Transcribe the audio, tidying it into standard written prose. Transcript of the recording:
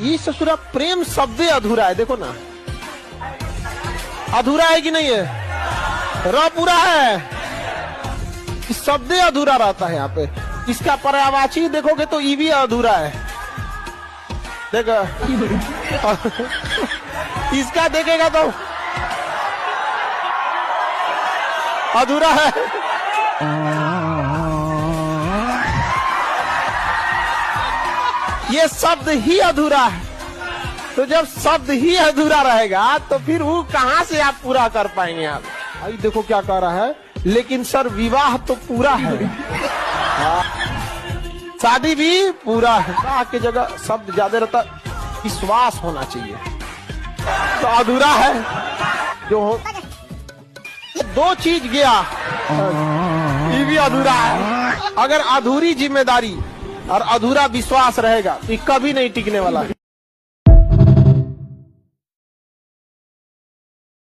ये ससुरा प्रेम शब्द अधूरा है, देखो ना, अधूरा है कि नहीं है, र पूरा है, शब्द अधूरा रहता है यहाँ पे। इसका पर्यायवाची देखोगे तो ई भी अधूरा है, देखो इसका देखेगा तो अधूरा है। ये शब्द ही अधूरा है, तो जब शब्द ही अधूरा रहेगा तो फिर वो कहां से आप पूरा कर पाएंगे आप। भाई देखो क्या कह रहा है, लेकिन सर विवाह तो पूरा है, शादी भी पूरा है। विवाह की जगह शब्द ज्यादा रहता, विश्वास होना चाहिए, तो अधूरा है जो हो। दो चीज गया, ये भी अधूरा है। अगर अधूरी जिम्मेदारी और अधूरा विश्वास रहेगा तो कभी नहीं टिकने वाला है।